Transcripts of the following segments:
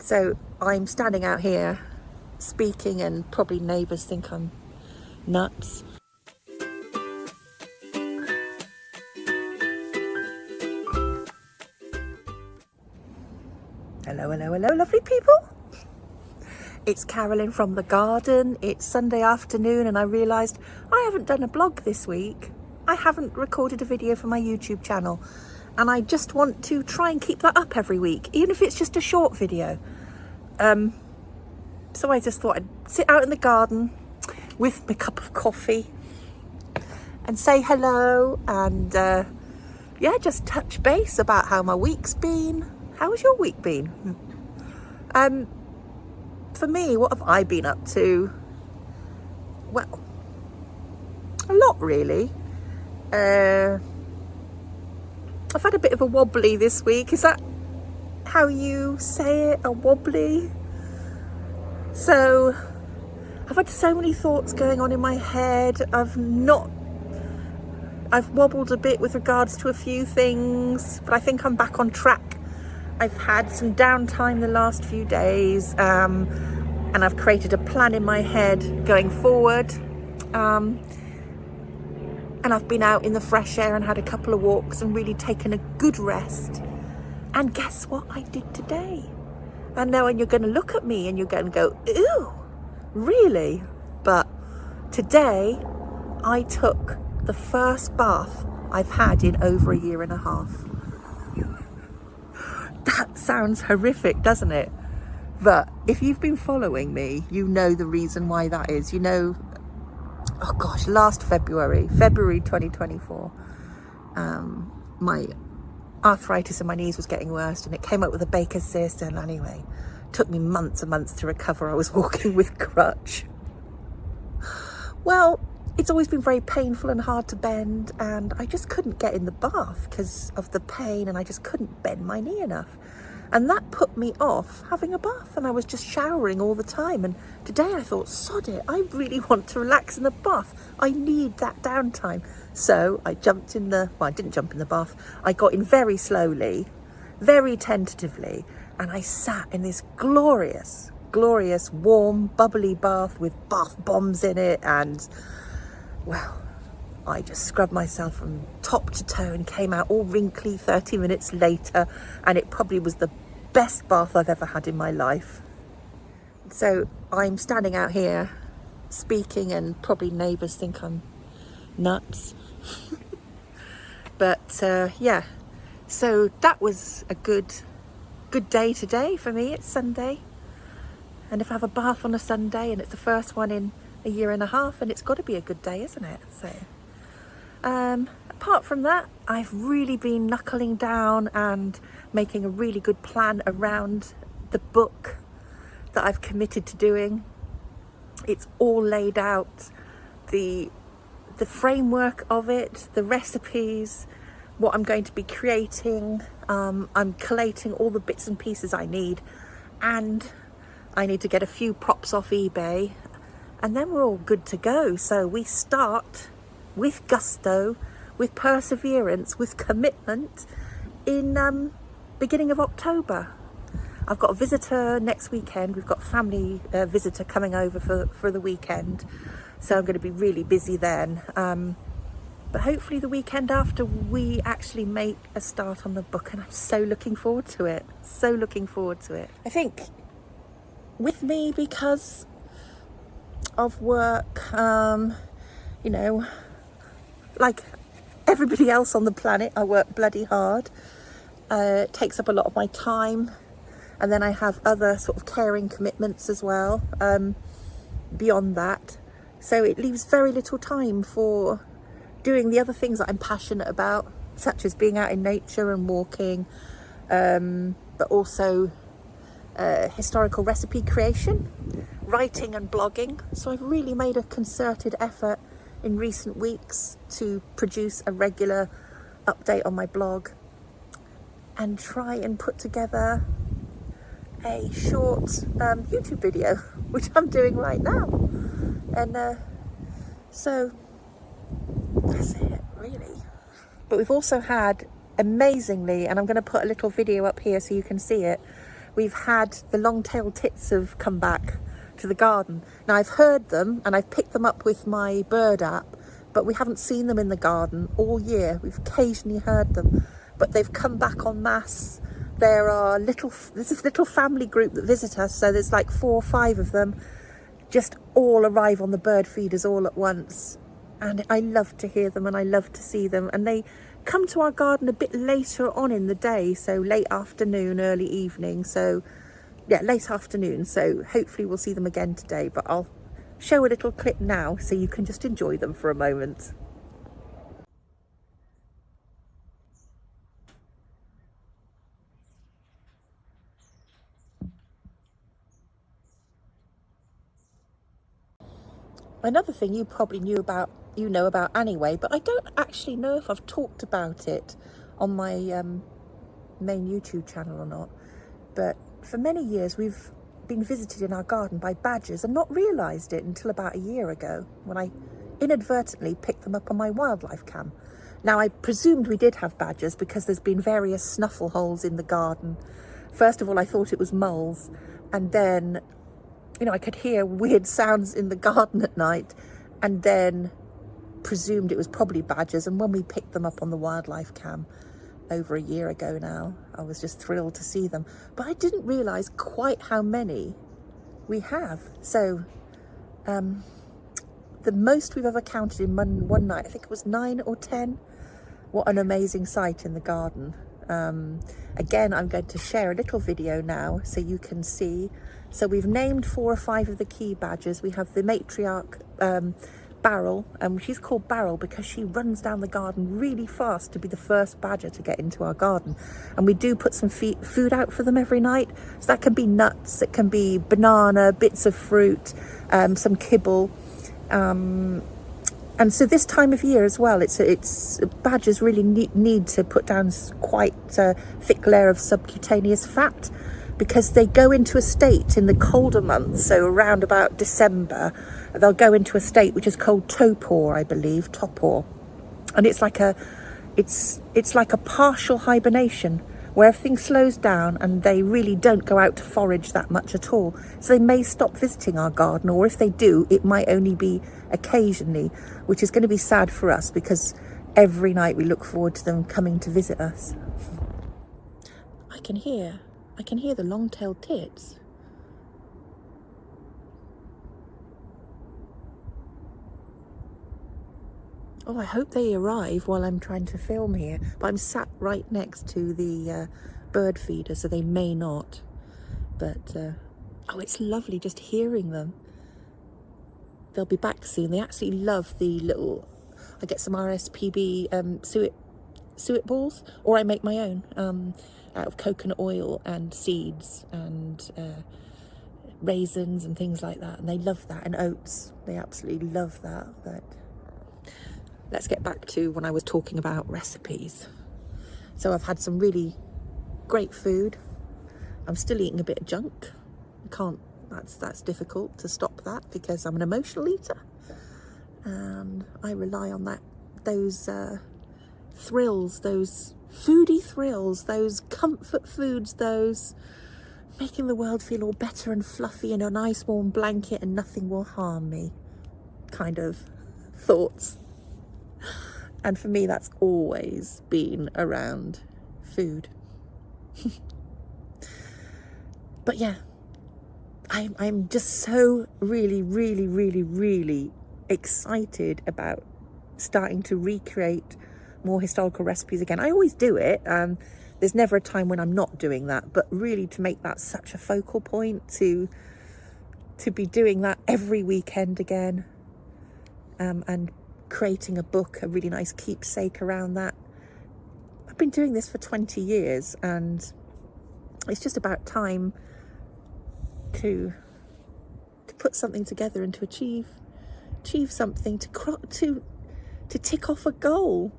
So I'm standing out here speaking, and probably neighbours think I'm nuts. Hello, hello, hello, lovely people. It's Carolyn from the garden. It's Sunday afternoon and I realised I haven't done a blog this week. I haven't recorded a video for my YouTube channel, and I just want to try and keep that up every week, even if it's just a short video. So I just thought I'd sit out in the garden with my cup of coffee and say hello and just touch base about how my week's been. How has your week been? For me, what have I been up to? Well, a lot really. I've had a bit of a wobbly this week. Is that how you say it? A wobbly? So I've had so many thoughts going on in my head. I've wobbled a bit with regards to a few things, but I think I'm back on track. I've had some downtime the last few days, and I've created a plan in my head going forward. And I've been out in the fresh air and had a couple of walks and really taken a good rest. And guess what I did today? I know, and you're going to look at me and you're going to go, ew, really? But today I took the first bath I've had in over a year and a half. That sounds horrific, doesn't it? But if you've been following me, you know the reason why that is. You know, oh gosh, last February 2024, my arthritis in my knees was getting worse and it came up with a Baker's cyst, and anyway, took me months and months to recover. I was walking with crutch. Well, it's always been very painful and hard to bend, and I just couldn't get in the bath because of the pain, and I just couldn't bend my knee enough. And that put me off having a bath, and I was just showering all the time. And today I thought, sod it, I really want to relax in the bath. I need that downtime. So I jumped in I didn't jump in the bath. I got in very slowly, very tentatively, and I sat in this glorious, glorious, warm, bubbly bath with bath bombs in it. And well, I just scrubbed myself from top to toe and came out all wrinkly 30 minutes later, and it probably was the best bath I've ever had in my life. So I'm standing out here speaking, and probably neighbours think I'm nuts. But yeah, so that was a good day today for me. It's Sunday, and if I have a bath on a Sunday and it's the first one in a year and a half, and it's got to be a good day, isn't it? So apart from that, I've really been knuckling down and making a really good plan around the book that I've committed to doing. It's all laid out, the framework of it, the recipes, what I'm going to be creating. I'm collating all the bits and pieces I need, and I need to get a few props off eBay, and then we're all good to go. So we start with gusto, with perseverance, with commitment in beginning of October. I've got a visitor next weekend. We've got a family visitor coming over for the weekend, so I'm going to be really busy then. But hopefully the weekend after, we actually make a start on the book, and I'm so looking forward to it. So looking forward to it. I think with me, because of work, you know, like everybody else on the planet, I work bloody hard. It takes up a lot of my time, and then I have other sort of caring commitments as well beyond that. So it leaves very little time for doing the other things that I'm passionate about, such as being out in nature and walking, but also historical recipe creation, writing and blogging. So I've really made a concerted effort in recent weeks to produce a regular update on my blog and try and put together a short YouTube video, which I'm doing right now. And so that's it, really. But we've also had, amazingly, and I'm going to put a little video up here so you can see it, we've had the long-tailed tits have come back to the garden. Now I've heard them and I've picked them up with my bird app, but we haven't seen them in the garden all year. We've occasionally heard them, but they've come back en masse. There's a little family group that visit us, so there's like 4 or 5 of them, just all arrive on the bird feeders all at once. And I love to hear them and I love to see them. And they come to our garden a bit later on in the day, so late afternoon, early evening. So yeah, late afternoon. So hopefully we'll see them again today, but I'll show a little clip now so you can just enjoy them for a moment. Another thing you probably know about anyway, but I don't actually know if I've talked about it on my main YouTube channel or not, but for many years we've been visited in our garden by badgers and not realised it until about a year ago when I inadvertently picked them up on my wildlife cam. Now I presumed we did have badgers because there's been various snuffle holes in the garden. First of all I thought it was moles, and then I could hear weird sounds in the garden at night, and then presumed it was probably badgers. And when we picked them up on the wildlife cam over a year ago now, I was just thrilled to see them. But I didn't realise quite how many we have. So the most we've ever counted in one night, I think it was 9 or 10. What an amazing sight in the garden. Again, I'm going to share a little video now so you can see. So we've named 4 or 5 of the key badgers. We have the matriarch Barrel, and she's called Barrel because she runs down the garden really fast to be the first badger to get into our garden. And we do put some food out for them every night. So that can be nuts, it can be banana, bits of fruit, some kibble. And so this time of year as well, it's badgers really need to put down quite a thick layer of subcutaneous fat, because they go into a state in the colder months. So around about December, they'll go into a state which is called torpor, I believe, torpor, and it's like a partial hibernation where everything slows down and they really don't go out to forage that much at all. So they may stop visiting our garden, or if they do, it might only be occasionally, which is going to be sad for us because every night we look forward to them coming to visit us. I can hear the long-tailed tits. Oh, I hope they arrive while I'm trying to film here, but I'm sat right next to the bird feeder, so they may not. But oh, it's lovely just hearing them. They'll be back soon. They actually love the little, I get some RSPB suet balls, or I make my own out of coconut oil and seeds and raisins and things like that, and they love that, and oats. They absolutely love that. But let's get back to when I was talking about recipes. So I've had some really great food. I'm still eating a bit of junk. I can't, that's difficult to stop that because I'm an emotional eater, and I rely on those thrills, those foodie thrills, those comfort foods, those making the world feel all better and fluffy in a nice warm blanket and nothing will harm me kind of thoughts. And for me, that's always been around food. But yeah, I'm just so really excited about starting to recreate more historical recipes again. I always do it. There's never a time when I'm not doing that, but really to make that such a focal point, to be doing that every weekend again, and creating a book, a really nice keepsake around that. I've been doing this for 20 years and it's just about time to put something together and to achieve something, to tick off a goal.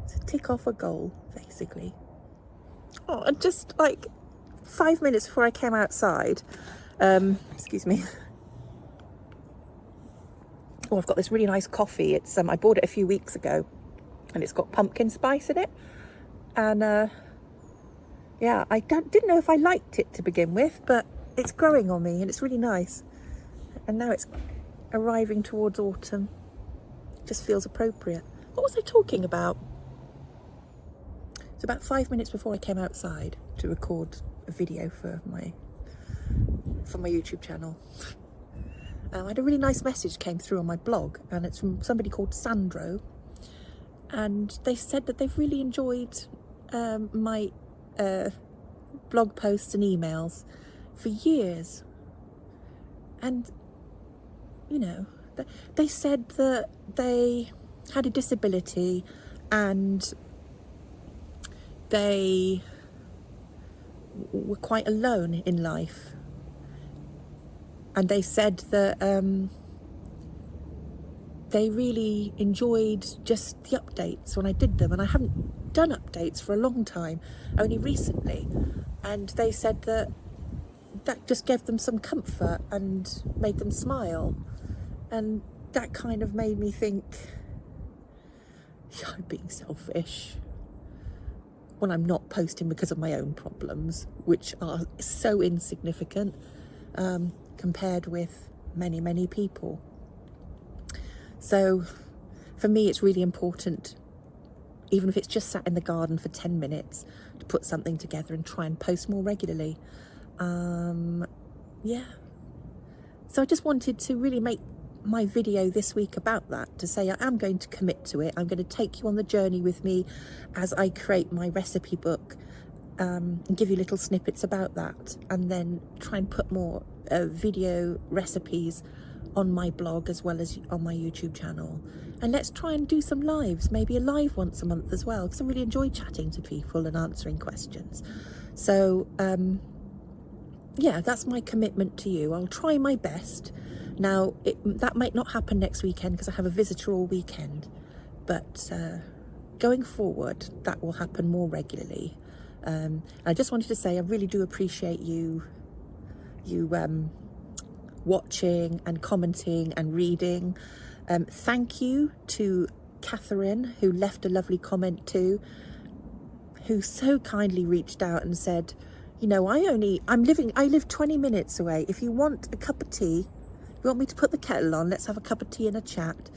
To tick off a goal, basically. Oh, and just like 5 minutes before I came outside, excuse me. Oh, I've got this really nice coffee. It's I bought it a few weeks ago, and it's got pumpkin spice in it, and yeah, I didn't know if I liked it to begin with, but it's growing on me and it's really nice. And now it's arriving towards autumn. It just feels appropriate. What was I talking about? It's about 5 minutes before I came outside to record a video for my YouTube channel. I had a really nice message came through on my blog, and it's from somebody called Sandro, and they said that they've really enjoyed my blog posts and emails for years. And you know, they said that they had a disability and they were quite alone in life. And they said that they really enjoyed just the updates when I did them. And I haven't done updates for a long time, only recently. And they said that just gave them some comfort and made them smile. And that kind of made me think, yeah, I'm being selfish when I'm not posting because of my own problems, which are so insignificant compared with many, many people. So for me, it's really important, even if it's just sat in the garden for 10 minutes, to put something together and try and post more regularly. Yeah. So I just wanted to really make my video this week about that, to say I am going to commit to it. I'm going to take you on the journey with me as I create my recipe book, and give you little snippets about that, and then try and put more video recipes on my blog as well as on my YouTube channel. And let's try and do some lives, maybe a live once a month as well, because I really enjoy chatting to people and answering questions. So yeah, that's my commitment to you. I'll try my best. Now, that might not happen next weekend because I have a visitor all weekend, but going forward, that will happen more regularly. I just wanted to say I really do appreciate you watching and commenting and reading. Thank you to Catherine, who left a lovely comment too, who so kindly reached out and said, you know, I live 20 minutes away. If you want a cup of tea, you want me to put the kettle on, let's have a cup of tea and a chat.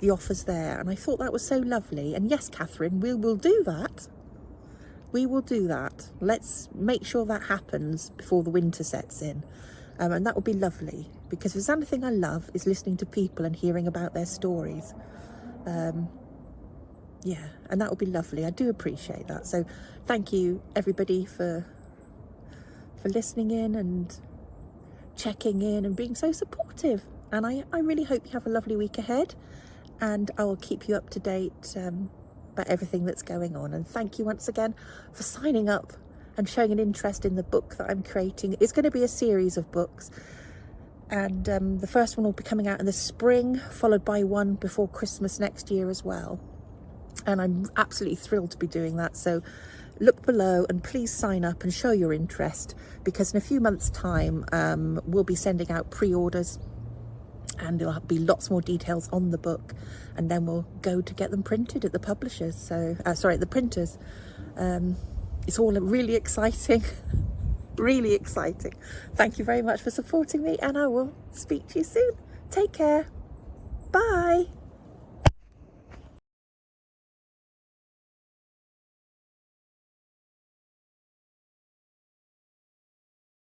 The offer's there. And I thought that was so lovely. And yes, Catherine, we will do that. We will do that. Let's make sure that happens before the winter sets in. And that would be lovely, because if there's anything I love is listening to people and hearing about their stories. Yeah, and that would be lovely. I do appreciate that. So thank you everybody for listening in and checking in and being so supportive. And I really hope you have a lovely week ahead, and I will keep you up to date about everything that's going on. And thank you once again for signing up and showing an interest in the book that I'm creating. It's going to be a series of books, and the first one will be coming out in the spring, followed by one before Christmas next year as well. And I'm absolutely thrilled to be doing that. So look below and please sign up and show your interest, because in a few months' time we'll be sending out pre-orders, and there'll be lots more details on the book, and then we'll go to get them printed at the publishers. So at the printers. It's all really exciting. Really exciting. Thank you very much for supporting me, and I will speak to you soon. Take care. Bye.